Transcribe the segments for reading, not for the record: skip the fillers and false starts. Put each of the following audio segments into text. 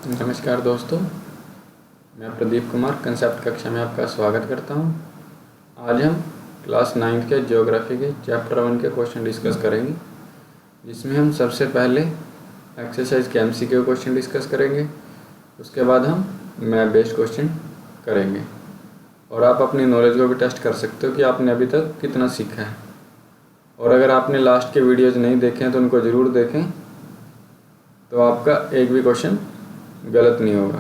नमस्कार दोस्तों, मैं प्रदीप कुमार कंसेप्ट कक्षा में आपका स्वागत करता हूं। आज हम क्लास 9th के ज्योग्राफी के चैप्टर 1 के क्वेश्चन डिस्कस करेंगे, जिसमें हम सबसे पहले एक्सरसाइज के MCQ क्वेश्चन डिस्कस करेंगे। उसके बाद हम मैप बेस्ड क्वेश्चन करेंगे और आप अपनी नॉलेज को भी टेस्ट कर सकते हो कि आपने अभी तक कितना सीखा है। और अगर आपने लास्ट के वीडियोज़ नहीं देखे हैं तो उनको ज़रूर देखें, तो आपका एक भी क्वेश्चन गलत नहीं होगा।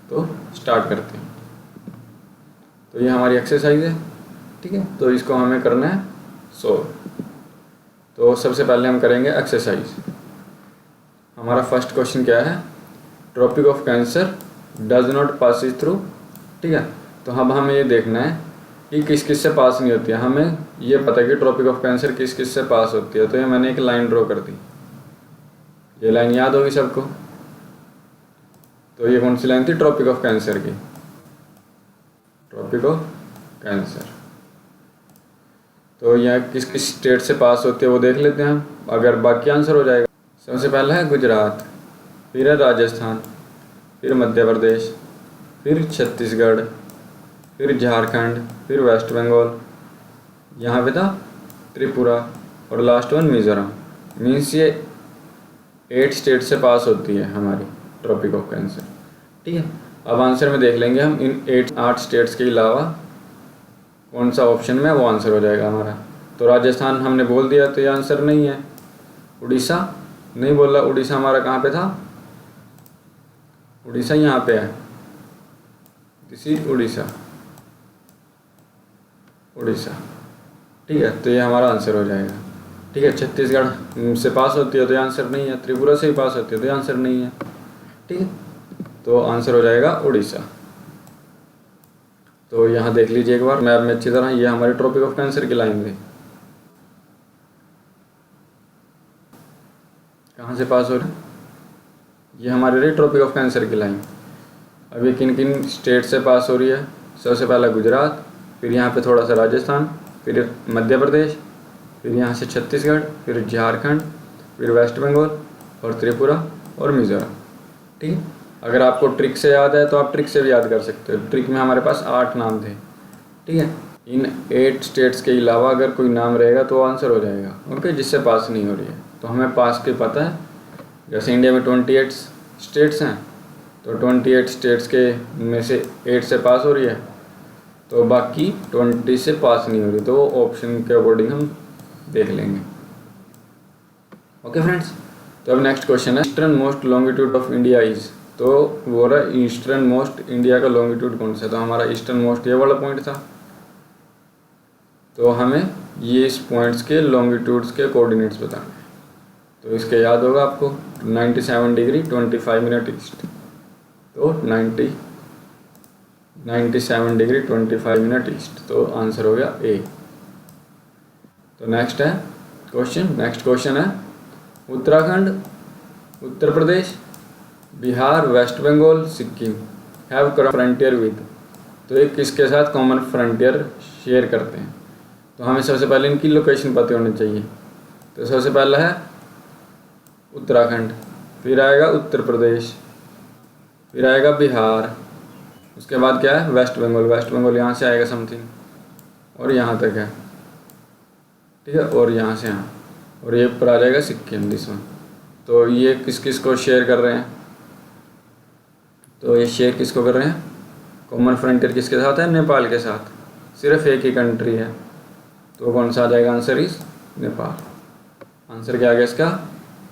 तो स्टार्ट करते हैं। तो ये हमारी एक्सरसाइज है, ठीक है। तो इसको हमें करना है सॉल्व। तो सबसे पहले हम करेंगे एक्सरसाइज। हमारा फर्स्ट क्वेश्चन क्या है? Tropic of cancer does not passes through, ठीक है। तो अब हमें ये देखना है कि किस किस से पास नहीं होती है। हमें ये पता है कि ट्रॉपिक ऑफ कैंसर किस किस से पास होती है। तो ये मैंने एक लाइन ड्रॉ कर दी। ये लाइन याद होगी सबको। तो ये कौन सी लाइन थी? ट्रॉपिक ऑफ कैंसर की। Tropic of cancer. तो यह किस किस स्टेट से पास होती है वो देख लेते हैं हम, अगर बाकी आंसर हो जाएगा। सबसे पहला है गुजरात, फिर है राजस्थान, फिर मध्य प्रदेश, फिर छत्तीसगढ़, फिर झारखंड, फिर वेस्ट बंगाल, यहाँ पे था त्रिपुरा और लास्ट वन मिज़ोरम। मीन्स ये 8 स्टेट से पास होती है हमारी ट्रॉपिक ऑफ कैंसर, ठीक है। अब आंसर में देख लेंगे हम इन 8 स्टेट्स के अलावा कौन सा ऑप्शन में वो आंसर हो जाएगा हमारा। तो राजस्थान हमने बोल दिया, तो ये आंसर नहीं है। उड़ीसा नहीं बोला। उड़ीसा हमारा कहाँ पे था? उड़ीसा यहाँ पे है। दिस इज उड़ीसा, उड़ीसा, ठीक है। तो ये हमारा आंसर हो जाएगा, ठीक है। छत्तीसगढ़ से पास होती है तो ये आंसर नहीं है। त्रिपुरा से ही पास होती है तो ये आंसर नहीं है, ठीक है। तो आंसर हो जाएगा उड़ीसा। तो यहाँ देख लीजिए एक बार मैप में अच्छी तरह। ये हमारी ट्रॉपिक ऑफ कैंसर की लाइन थी। कहाँ से पास हो रही? ये हमारी रही ट्रॉपिक ऑफ कैंसर की लाइन। अब ये किन किन स्टेट से पास हो रही है? सबसे पहला गुजरात, फिर यहाँ पे थोड़ा सा राजस्थान, फिर मध्य प्रदेश, फिर यहाँ से छत्तीसगढ़, फिर झारखंड, फिर वेस्ट बंगाल और त्रिपुरा और मिज़ोरम, ठीक है। अगर आपको ट्रिक से याद है तो आप ट्रिक से भी याद कर सकते हो। ट्रिक में हमारे पास 8 नाम थे, ठीक है। इन 8 स्टेट्स के अलावा अगर कोई नाम रहेगा तो आंसर हो जाएगा, ओके, जिससे पास नहीं हो रही है। तो हमें पास के पता है। जैसे इंडिया में 28 स्टेट्स हैं, तो 28 स्टेट्स के में से 8 से पास हो रही है, तो बाकी 20 से पास नहीं हो रही। तो ऑप्शन के अकॉर्डिंग हम देख लेंगे, ओके फ्रेंड्स। तो अब नेक्स्ट क्वेश्चन है, eastern most longitude of India is. तो वो रहा ईस्टर्न मोस्ट इंडिया का लॉन्गिट्यूड कौन सा? तो हमारा ईस्टर्न मोस्ट ये वाला पॉइंट था। तो हमें ये इस पॉइंट्स के लॉन्गिट्यूड्स के कोऑर्डिनेट्स बताने। तो इसके याद होगा आपको, 97 डिग्री 25 मिनट ईस्ट। तो 97 डिग्री 25 मिनट ईस्ट। तो आंसर हो गया ए। तो नेक्स्ट क्वेश्चन है, Uttarakhand, Uttar Pradesh, Bihar, West Bengal, Sikkim have frontier with. तो ये किसके साथ कॉमन फ्रंटियर शेयर करते हैं? तो हमें सबसे पहले इनकी लोकेशन पता होनी चाहिए। तो सबसे पहला है उत्तराखंड, फिर आएगा उत्तर प्रदेश, फिर आएगा बिहार, उसके बाद क्या है? वेस्ट बंगाल। वेस्ट बंगाल यहाँ से आएगा समथिंग और यहाँ तक है, ठीक है, और यहाँ से यहाँ, और ये ऊपर आ जाएगा सिक्किम, दिस वन। तो ये किस किस को शेयर कर रहे हैं? तो ये शेयर किसको कर रहे हैं? कॉमन फ्रंटियर किसके साथ है? नेपाल के साथ। सिर्फ एक ही कंट्री है, तो कौन सा आ जाएगा? Answer is Nepal. आंसर क्या आ गया इसका?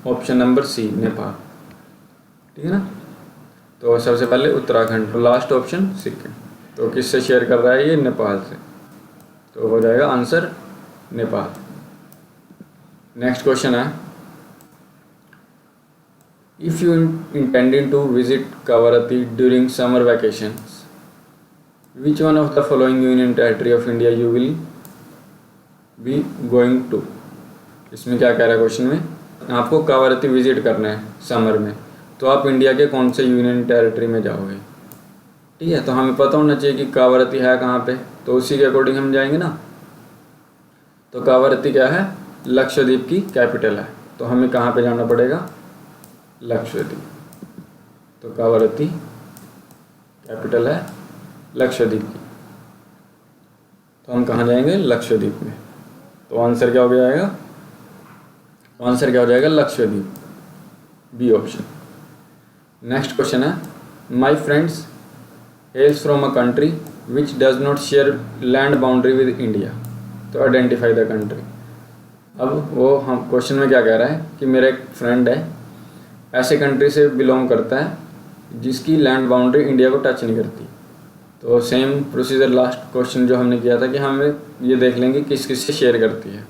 ऑप्शन नंबर सी, नेपाल, ठीक है ना। तो सबसे पहले उत्तराखंड, लास्ट ऑप्शन सिक्किम। तो किससे शेयर कर रहा है ये? नेपाल से। तो हो जाएगा आंसर नेपाल। नेक्स्ट क्वेश्चन है, if you intending to visit Kavaratti during summer vacations, which one of the following union territory of India you will be going to. इसमें क्या कह रहा है क्वेश्चन में? आपको कावरत्ती विजिट करना है समर में, तो आप इंडिया के कौन से यूनियन टेरिटरी में जाओगे, ठीक है। तो हमें पता होना चाहिए कि कावरत्ती है कहाँ पे, तो उसी के अकॉर्डिंग हम जाएंगे ना। तो कावरत्ती क्या है? लक्षद्वीप की कैपिटल है। तो हमें कहाँ पे जाना पड़ेगा? लक्षद्वीप, तो कावारत्ती कैपिटल है लक्षद्वीप की। तो हम कहाँ जाएंगे? लक्षद्वीप में। तो आंसर क्या हो जाएगा? आंसर क्या हो जाएगा? Lakshadweep, B option. Next question है, my friends hails from a country which does not share land boundary with India, तो आइडेंटिफाई द कंट्री। अब वो हम क्वेश्चन में क्या कह रहा है कि मेरा एक फ्रेंड है, ऐसे कंट्री से बिलोंग करता है जिसकी लैंड बाउंड्री इंडिया को टच नहीं करती। तो सेम प्रोसीजर लास्ट क्वेश्चन जो हमने किया था कि हमें ये देख लेंगे किस किस से शेयर करती है,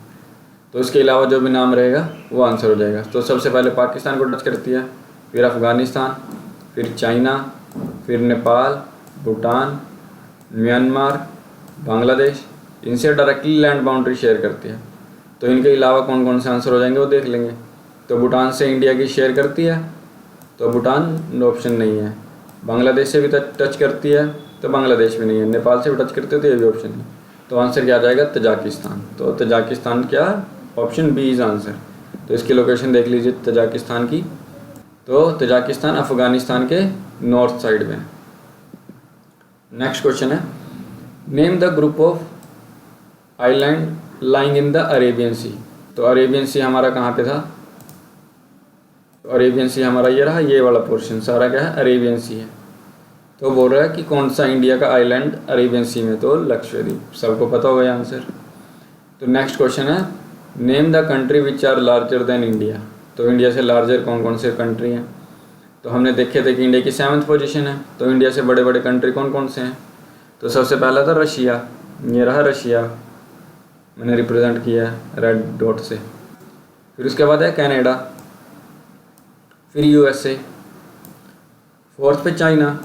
तो इसके अलावा जो भी नाम रहेगा वो आंसर हो जाएगा। तो सबसे पहले पाकिस्तान को टच करती है, फिर अफ़गानिस्तान, फिर चाइना, फिर नेपाल, भूटान, म्यांमार, बांग्लादेश, इनसे डायरेक्टली लैंड बाउंड्री शेयर करती है। तो इनके अलावा कौन कौन से आंसर हो जाएंगे वो देख लेंगे। तो भूटान से इंडिया की शेयर करती है, तो भूटान ऑप्शन नहीं है। बांग्लादेश से भी टच करती है, तो बांग्लादेश भी नहीं है। नेपाल से भी टच करती है, तो ये भी ऑप्शन नहीं। तो आंसर क्या आ जाएगा? तजाकिस्तान। तो तजाकिस्तान क्या? Option B is answer. तो इसकी लोकेशन देख लीजिए तजाकिस्तान की। तो तजाकिस्तान अफ़गानिस्तान के नॉर्थ साइड में। नेक्स्ट क्वेश्चन है, name the group of island lying in the Arabian sea. तो अरेबियन सी हमारा कहाँ पे था? तो अरेबियन सी हमारा ये रहा, ये वाला पोर्शन सारा क्या है? अरेबियन सी है। तो बोल रहा है कि कौन सा इंडिया का आइलैंड अरेबियन सी में? तो लक्षद्वीप। सबको पता होगा ये आंसर। तो नेक्स्ट क्वेश्चन है, name the country which are larger than India. तो इंडिया से लार्जर कौन कौन से कंट्री हैं? तो हमने देखे थे कि इंडिया की 7th पोजीशन है। तो इंडिया से बड़े बड़े कंट्री कौन कौन से हैं? तो सबसे पहला था रशिया, ये रहा रशिया, मैंने रिप्रेजेंट किया है रेड डॉट से। फिर उसके बाद है कनाडा, फिर यूएसए, फोर्थ पे चाइना,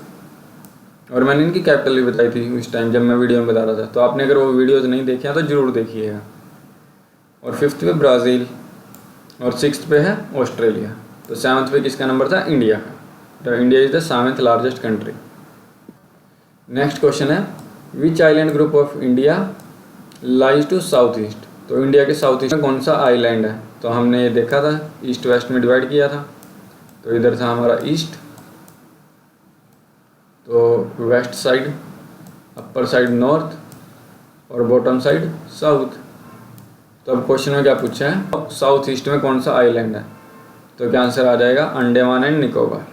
और मैंने इनकी कैपिटल भी बताई थी उस टाइम जब मैं वीडियो में बता रहा था। तो आपने अगर वो वीडियोज़ नहीं देखे हैं तो ज़रूर देखिएगा। और 5th पे ब्राज़ील, और 6th पे है ऑस्ट्रेलिया। तो 7th पे किसका नंबर था? इंडिया का। तो India is the 7th largest country. Next question है, which island group of India lies to south east. तो इंडिया के साउथ ईस्ट में कौन सा आइलैंड है? तो हमने ये देखा था, ईस्ट वेस्ट में डिवाइड किया था। तो इधर था हमारा ईस्ट, तो west side, upper side north, और बॉटम साइड साउथ। तो अब क्वेश्चन में क्या पूछा है? साउथ ईस्ट में कौन सा आइलैंड है? तो क्या आंसर आ जाएगा? Andaman and Nicobar.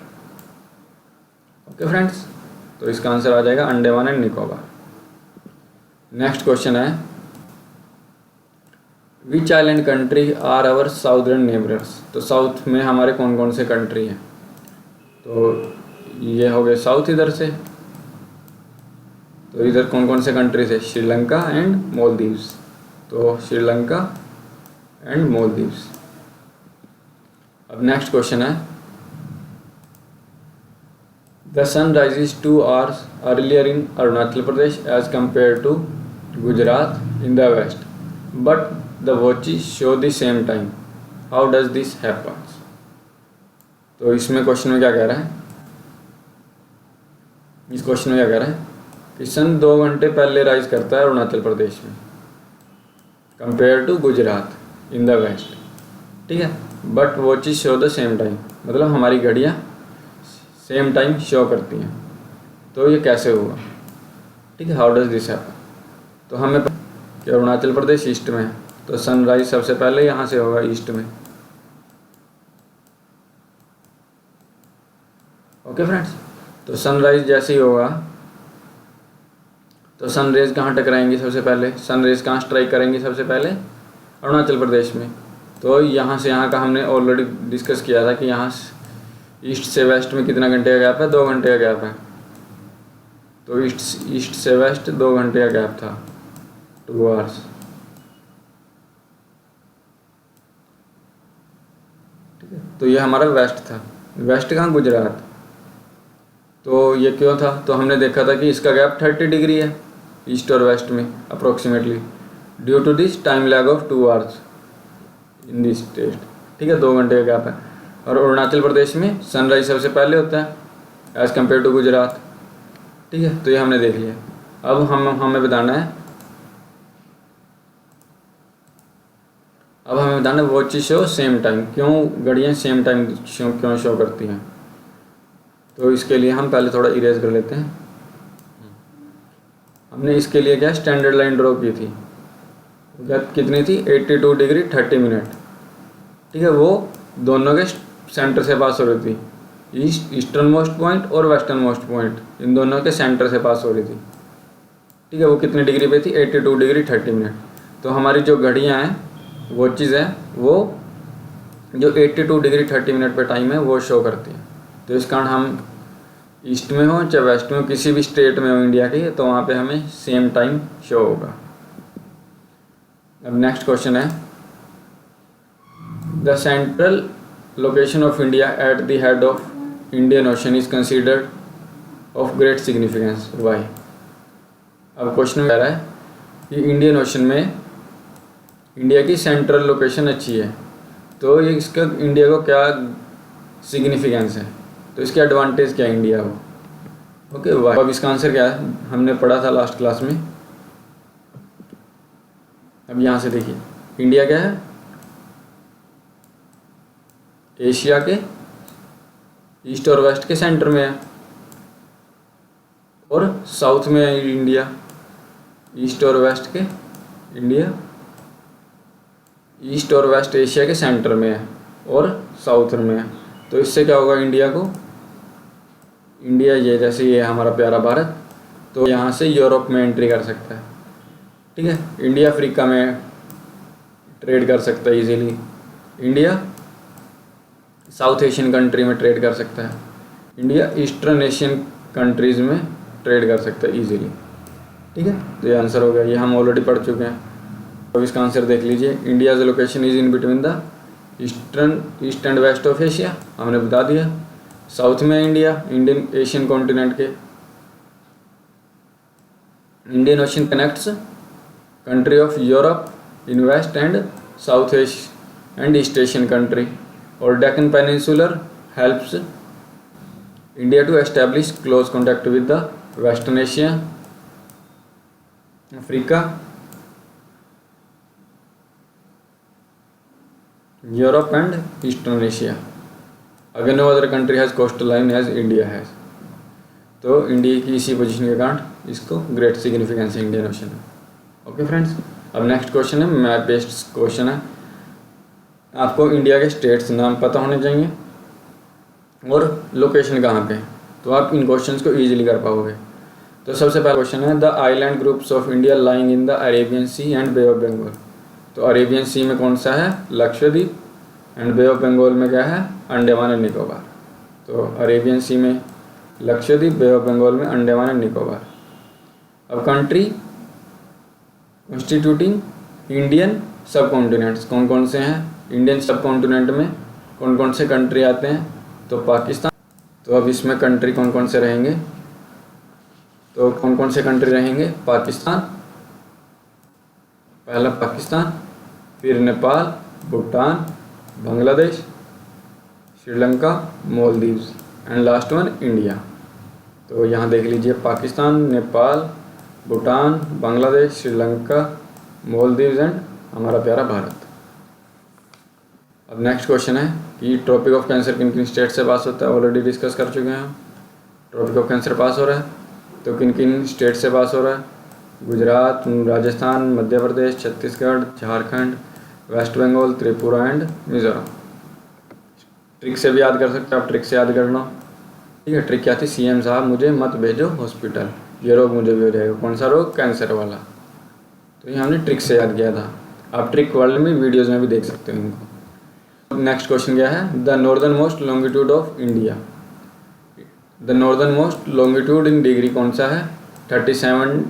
Okay friends, तो इसका आंसर आ जाएगा Andaman and Nicobar. Next question है, which island country are our southern neighbours. तो साउथ में हमारे कौन कौन से कंट्री हैं? तो ये हो गए साउथ इधर से। तो इधर कौन कौन से कंट्री थे? श्रीलंका एंड मालदीव्स। तो श्रीलंका एंड मालदीव्स। अब नेक्स्ट क्वेश्चन है, the sun rises 2 hours earlier in Arunachal Pradesh as compare to Gujarat in the west, but the watches show the same time, how does this happens. तो इसमें क्वेश्चन में क्या कह रहा है? इस क्वेश्चन में क्या कह रहा है कि सन 2 घंटे पहले राइज करता है अरुणाचल प्रदेश में compare to Gujarat in the west, ठीक है, but watches show the same time, मतलब हमारी घड़ियाँ सेम टाइम शो करती हैं। तो ये कैसे हुआ? ठीक है, हाउ डज दिस हैपन। तो हमें कि अरुणाचल प्रदेश ईस्ट में है, तो सनराइज सबसे पहले यहाँ से होगा ईस्ट में। ओके फ्रेंड्स, तो सनराइज जैसे ही होगा तो सनरेज कहाँ टकराएंगी सबसे पहले? सनरेज कहाँ स्ट्राइक करेंगी सबसे पहले? अरुणाचल प्रदेश में। तो यहाँ से यहाँ का हमने ऑलरेडी डिस्कस किया था कि यहाँ ईस्ट से वेस्ट में कितना घंटे का गैप है? 2 घंटे का गैप है। तो ईस्ट से वेस्ट 2 घंटे का गैप था, 2 hours। ठीक है, तो ये हमारा वेस्ट था। वेस्ट कहाँ? गुजरात। तो ये क्यों था? तो हमने देखा था कि इसका गैप 30 डिग्री है ईस्ट और वेस्ट में approximately, due to this time lag of 2 hours in this state. ठीक है, 2 घंटे का गैप है। और अरुणाचल प्रदेश में सनराइज सबसे पहले होता है एज़ कम्पेयर टू गुजरात। ठीक है, तो ये हमने देख लिया। अब हमें बताना है वॉचेस शो सेम टाइम। क्यों घड़ियाँ सेम टाइम क्यों शो करती हैं? तो इसके लिए हम पहले थोड़ा इरेज कर लेते हैं। हमने इसके लिए क्या स्टैंडर्ड लाइन ड्रॉ की थी, कितनी थी 82 डिग्री 30 मिनट, ठीक है। वो दोनों के सेंटर से पास हो रही थी, ईस्टर्न मोस्ट पॉइंट और वेस्टर्न मोस्ट पॉइंट, इन दोनों के सेंटर से पास हो रही थी, ठीक है। वो कितनी डिग्री पे थी 82 डिग्री 30 मिनट। तो हमारी जो घड़ियाँ हैं वो चीज़ है, वो जो 82 डिग्री 30 मिनट पे टाइम है वो शो करती है। तो इस कारण हम ईस्ट में हो चाहे वेस्ट में हो, किसी भी स्टेट में हो इंडिया के, तो वहाँ पे हमें सेम टाइम शो होगा। अब नेक्स्ट क्वेश्चन है, the central location of India at the head of Indian Ocean is considered of great significance, why. अब क्वेश्चन कह रहा है कि इंडियन ओशन में इंडिया की सेंट्रल लोकेशन अच्छी है, तो ये इसका इंडिया को क्या सिग्निफिकेंस है, तो इसके एडवांटेज क्या है इंडिया को, ओके वाई। अब इसका आंसर क्या है, हमने पढ़ा था लास्ट क्लास में। अब यहाँ से देखिए, इंडिया क्या है, एशिया के ईस्ट और वेस्ट के सेंटर में है, और साउथ में है इंडिया, ईस्ट और वेस्ट के इंडिया, ईस्ट और वेस्ट एशिया के सेंटर में है और साउथ में है। तो इससे क्या होगा इंडिया को, इंडिया ये जैसे ये हमारा प्यारा भारत, तो यहाँ से यूरोप में एंट्री कर सकता है, ठीक है। इंडिया अफ्रीका में ट्रेड कर सकता है easily, India south Asian country में ट्रेड कर सकता है, इंडिया ईस्टर्न एशियन कंट्रीज़ में ट्रेड कर सकता है इजीली, ठीक है। तो ये आंसर हो गया, ये हम ऑलरेडी पढ़ चुके हैं। अब इसका आंसर देख लीजिए, India's location is in between the east and west of Asia, हमने बता दिया। साउथ में इंडिया, इंडियन एशियन कॉन्टिनेंट के, Indian ocean connects country of Europe in west and south and east Asian country, और Deccan peninsular helps India to establish close contact with the western Asia, Africa, Europe and eastern Asia. अगर no other country has coastal line as India has, तो India की इसी position के कारण इसको great significance है Indian Ocean में। Okay friends, अब नेक्स्ट क्वेश्चन है मैप बेस्ड क्वेश्चन है। आपको इंडिया के स्टेट्स नाम पता होने चाहिए और लोकेशन कहाँ पे, तो आप इन क्वेश्चंस को इजीली कर पाओगे। तो सबसे पहला क्वेश्चन है, the island groups of India lying in the Arabian Sea and Bay of Bengal. तो अरेबियन सी में कौन सा है, Lakshadweep, and Bay of Bengal में क्या है, अंडमान एंड निकोबार। तो अरेबियन सी में लक्षद्वीप, बे ऑफ बंगाल में अंडमान एंड निकोबार। अब कंट्री कॉन्स्टिट्यूटिंग इंडियन सब कॉन्टिनेंट्स कौन कौन से हैं, इंडियन सब कॉन्टिनेंट में कौन कौन से कंट्री आते हैं, तो पाकिस्तान। तो अब इसमें कंट्री कौन कौन से रहेंगे, तो कौन कौन से कंट्री रहेंगे, पाकिस्तान, पहला पाकिस्तान, फिर Nepal, Bhutan, Bangladesh, Sri Lanka, Maldives, and last one India. तो यहाँ देख लीजिए, पाकिस्तान, नेपाल, भूटान, बांग्लादेश, श्रीलंका, मालदीव्स एंड हमारा प्यारा भारत। अब नेक्स्ट क्वेश्चन है कि ट्रॉपिक ऑफ कैंसर किन किन स्टेट से पास होता है, ऑलरेडी डिस्कस कर चुके हैं हम। ट्रॉपिक ऑफ कैंसर पास हो रहा है तो किन किन स्टेट से पास हो रहा है, Gujarat, Rajasthan, Madhya Pradesh, Chhattisgarh, Jharkhand, West Bengal, Tripura and Mizoram. Trick से भी याद कर सकते हो आप, ट्रिक से याद करना, ठीक है। ट्रिक क्या थी, सीएम साहब मुझे मत भेजो हॉस्पिटल, ये रोग मुझे भी हो जाएगा, कौन सा रोग, कैंसर वाला। तो ये हमने ट्रिक से याद किया था, आप ट्रिक वर्ल्ड में वीडियोज़ में भी देख सकते हो इनको। नेक्स्ट क्वेश्चन क्या है, the northern most longitude of India. The northern most longitude in degree कौन सा है, 37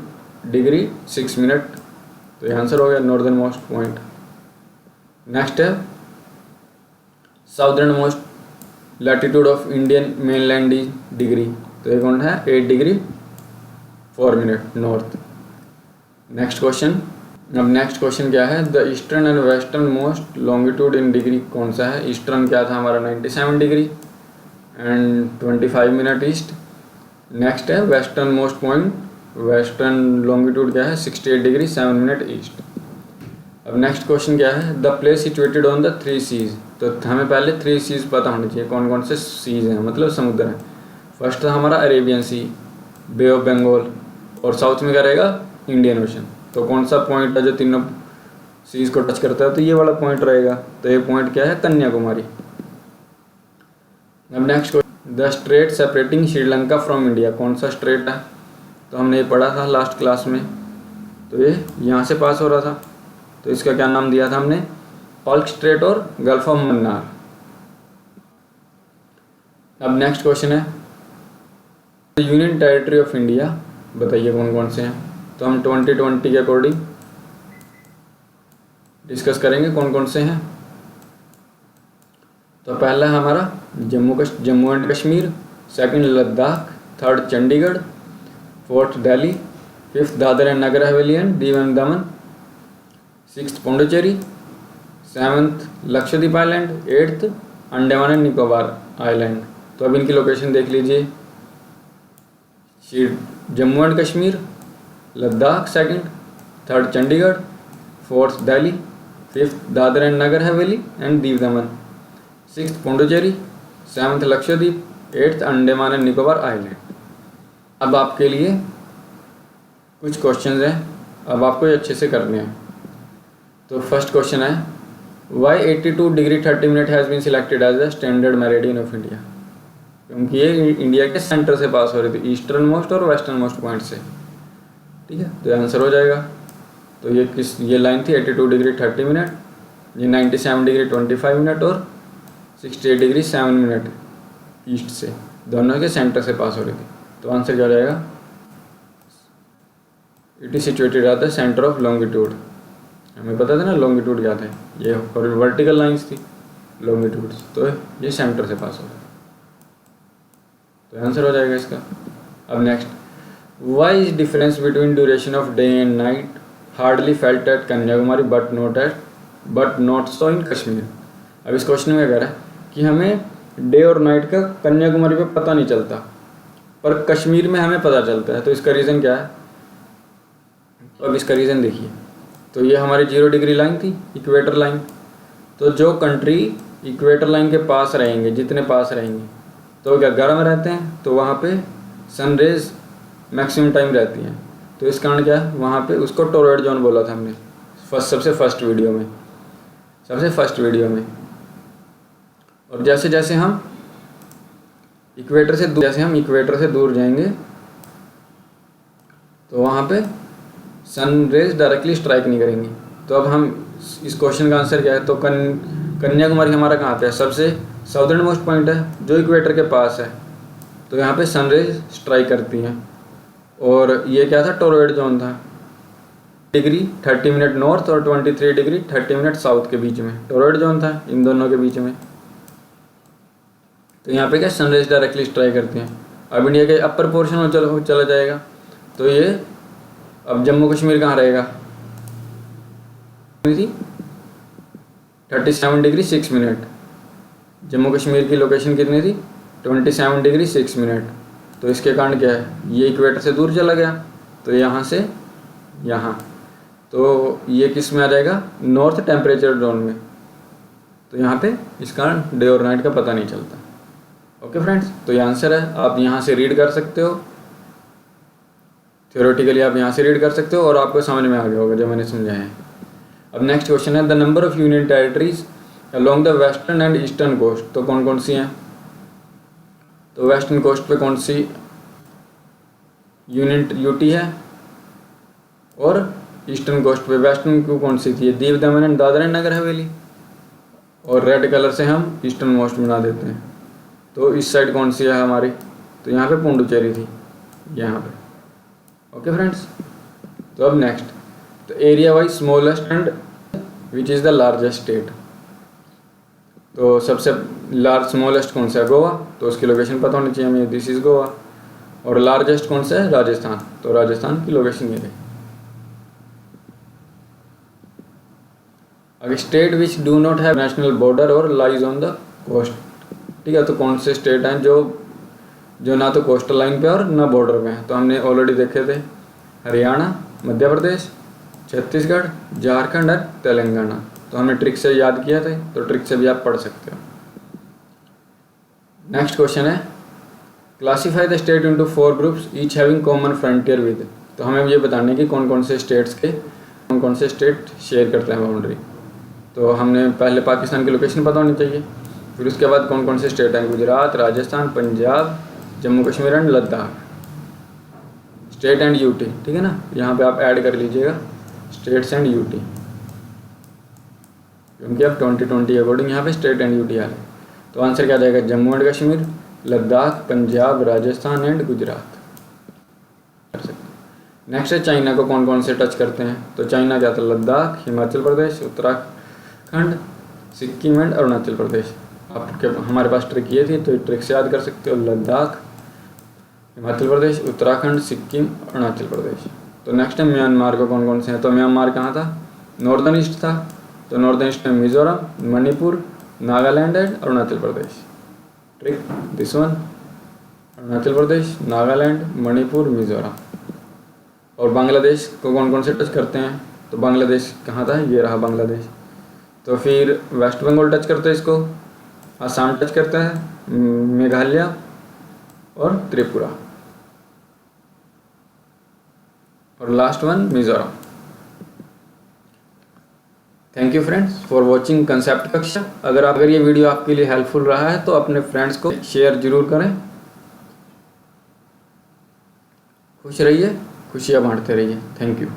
डिग्री 6 मिनट। तो ये आंसर हो गया नॉर्दर्न मोस्ट पॉइंट। नेक्स्ट है southern most latitude of Indian mainland degree. तो ये कौन है, 8 degree 4 minute north. Next question, अब नेक्स्ट क्वेश्चन क्या है, the eastern and western most longitude in degree कौन सा है। ईस्टर्न क्या था हमारा 97 degree and 25 minute east. Next है western most point, western longitude क्या है 68 डिग्री 7 मिनट ईस्ट। अब नेक्स्ट क्वेश्चन क्या है, the place situated on the 3 seas. तो हमें पहले 3 सीज पता होनी चाहिए, कौन कौन से सीज हैं, मतलब समुद्र हैं। फर्स्ट था हमारा Arabian Sea, Bay of Bengal, और साउथ में क्या रहेगा, इंडियन ओशन। तो कौन सा पॉइंट है जो तीनों सीज को टच करता है, तो ये वाला पॉइंट रहेगा। तो ये पॉइंट क्या है, कन्याकुमारी। अब next question, the straight separating Sri Lanka from India, कौन सा स्ट्रेट है, तो हमने ये पढ़ा था लास्ट क्लास में। तो ये यहाँ से पास हो रहा था, तो इसका क्या नाम दिया था हमने, फल्क स्ट्रेट और गल्फ ऑफ मन्नार। अब नेक्स्ट क्वेश्चन है, यूनियन टेरिटरी ऑफ इंडिया, बताइए कौन कौन से हैं। तो हम 2020 के अकॉर्डिंग डिस्कस करेंगे कौन कौन से हैं। तो पहला है हमारा Jammu and Kashmir, second Ladakh, third Chandigarh, fourth Delhi, fifth Dadra and Nagar Haveli and Diu and Daman, sixth Puducherry, seventh Lakshadweep island, eighth Andaman and Nicobar island. तो अब इनकी लोकेशन देख लीजिए, Jammu and Kashmir, Ladakh second, third Chandigarh, fourth Delhi, fifth Dadra and Nagar Haveli and Diu Daman, sixth Puducherry, seventh Lakshadweep, eighth Andaman and Nicobar island. अब आपके लिए कुछ क्वेश्चंस हैं, अब आपको ये अच्छे से करने हैं। तो फर्स्ट क्वेश्चन है, why 82 degree 30 minute has been selected as the standard meridian of India, क्योंकि ये इंडिया के सेंटर से पास हो रही थी, ईस्टर्न मोस्ट और वेस्टर्न मोस्ट पॉइंट से। ठीक है, तो ये आंसर हो जाएगा। तो ये लाइन थी 82 डिग्री 30 मिनट, ये 97 डिग्री 25 मिनट और 68 डिग्री 7 मिनट ईस्ट से, दोनों के सेंटर से पास हो रही थी। तो आंसर क्या हो जाएगा, it is situated at the centre of longitude. हमें पता था ना लॉन्गिट्यूड क्या थे, ये वर्टिकल लाइंस थी लॉन्गिट्यूड्स, तो ये सेंटर से पास हो रहा है, तो आंसर हो जाएगा इसका। अब next, why is difference between duration of day and night hardly felt at Kanyakumari but not so in Kashmir. अब इस क्वेश्चन में कह रहा है कि हमें डे और नाइट का कन्याकुमारी पे पता नहीं चलता, पर कश्मीर में हमें पता चलता है। तो इसका रीज़न क्या है, तो अब इसका रीज़न देखिए। तो ये हमारी 0 डिग्री लाइन थी, इक्वेटर लाइन। तो जो कंट्री इक्वेटर लाइन के पास रहेंगे, जितने पास रहेंगे, तो क्या गर्म रहते हैं, तो वहाँ पे सनरेज मैक्सिमम टाइम रहती हैं। तो इस कारण क्या है, वहाँ पे उसको टोरॉइड जोन बोला था हमने सबसे फर्स्ट वीडियो में। और जैसे जैसे हम इक्वेटर से दूर जाएंगे, तो वहाँ पे सन रेज डायरेक्टली स्ट्राइक नहीं करेंगी। तो अब हम इस क्वेश्चन का आंसर क्या है, तो कन्याकुमारी हमारा कहाँ पे है, सबसे साउदर्न मोस्ट पॉइंट है जो इक्वेटर के पास है। तो यहाँ पे सन रेज स्ट्राइक करती हैं, और ये क्या था, टोरॉइड जोन था, डिग्री 30 मिनट नॉर्थ और 23 डिग्री 30 मिनट साउथ के बीच में टोरॉइड जोन था, इन दोनों के बीच में। तो यहाँ पे क्या सनराइज डायरेक्टली स्ट्राइक करते हैं। अब इंडिया के अपर पोर्शन में चला जाएगा, तो ये अब जम्मू कश्मीर कहाँ रहेगा, 37 डिग्री 6 मिनट। जम्मू कश्मीर की लोकेशन कितनी थी, 27 डिग्री 6 मिनट। तो इसके कारण क्या है, ये इक्वेटर से दूर चला गया, तो यहाँ से यहाँ, तो ये किस में आ जाएगा, नॉर्थ टेम्परेचर जोन में। तो यहाँ पे इस कारण डे और नाइट का पता नहीं चलता। ओके फ्रेंड्स, तो ये आंसर है, आप यहाँ से रीड कर सकते हो, थ्योरेटिकली आप यहाँ से रीड कर सकते हो, और आपको समझ में आ गया होगा जो मैंने समझाया है। अब नेक्स्ट क्वेश्चन है, the number of union territories along the western and eastern coast. तो कौन कौन सी हैं, तो वेस्टर्न कोस्ट पे कौन सी यूनियन यूटी है, और ईस्टर्न कोस्ट पे वेस्टर्न को कौन सी थी, दीव दमन एंड दादर एंड नगर हवेली, और रेड कलर से हम ईस्टर्न मोस्ट बना देते हैं। तो इस साइड कौन सी है हमारी, तो यहाँ पे पुडुचेरी थी, यहाँ पे। ओके फ्रेंड्स, तो अब नेक्स्ट, तो area wise smallest and which is the largest state. तो सबसे स्मॉलेस्ट कौन सा है, गोवा, तो उसकी लोकेशन पता होनी चाहिए हमें, दिस इज़ गोवा। और लार्जेस्ट कौन सा है, राजस्थान, तो राजस्थान की लोकेशन ये है। अगर state which do not have national border और लाइज ऑन द कोस्ट, ठीक है, तो कौन से स्टेट हैं जो ना तो कोस्टल लाइन पे और ना बॉर्डर पे हैं। तो हमने ऑलरेडी देखे थे, हरियाणा, मध्य प्रदेश, छत्तीसगढ़, झारखंड और तेलंगाना। तो हमने ट्रिक से याद किया थे, तो ट्रिक से भी आप पढ़ सकते हो। नेक्स्ट क्वेश्चन है, classify the state into 4 groups each having common frontier with. तो हमें ये बताने कि कौन कौन से स्टेट्स के कौन कौन से स्टेट शेयर करते हैं बाउंड्री। तो हमने पहले पाकिस्तान की लोकेशन पता होनी चाहिए, फिर उसके बाद कौन कौन से स्टेट हैं, Gujarat, Rajasthan, Punjab, Jammu Kashmir and Ladakh. State and UT, ठीक है ना, यहाँ पे आप ऐड कर लीजिएगा स्टेट्स एंड यूटी, क्योंकि अब 2020 के अकॉर्डिंग यहाँ पे स्टेट एंड यूटी आ रहे। तो आंसर क्या जाएगा, जम्मू एंड कश्मीर, लद्दाख, पंजाब, राजस्थान एंड गुजरात कर सकते। नेक्स्ट है चाइना को कौन कौन से टच करते हैं। तो चाइना क्या था, लद्दाख, हिमाचल प्रदेश, उत्तराखंड, सिक्किम एंड अरुणाचल प्रदेश। आपके हमारे पास ट्रिक ये थी, तो ट्रिक से याद कर सकते हो, लद्दाख, हिमाचल प्रदेश, उत्तराखंड, सिक्किम, अरुणाचल प्रदेश। तो नेक्स्ट है म्यांमार को कौन कौन से हैं। तो म्यांमार कहाँ था, नॉर्दर्न ईस्ट था। तो नॉर्दर्न ईस्ट में Mizoram, Manipur, Nagaland and Arunachal Pradesh. Trick this one, Arunachal Pradesh, Nagaland, Manipur, Mizoram. और बांग्लादेश को कौन कौन से टच करते हैं। तो बांग्लादेश कहाँ था, ये रहा बांग्लादेश। तो फिर वेस्ट बंगाल टच करते हैं इसको, आसाम टच करते हैं, मेघालय और त्रिपुरा, और last one Mizoram. Thank you friends for watching concept कक्षा। अगर ये वीडियो आपके लिए हेल्पफुल रहा है तो अपने फ्रेंड्स को शेयर जरूर करें। खुश रहिए, खुशियाँ बांटते रहिए। Thank you.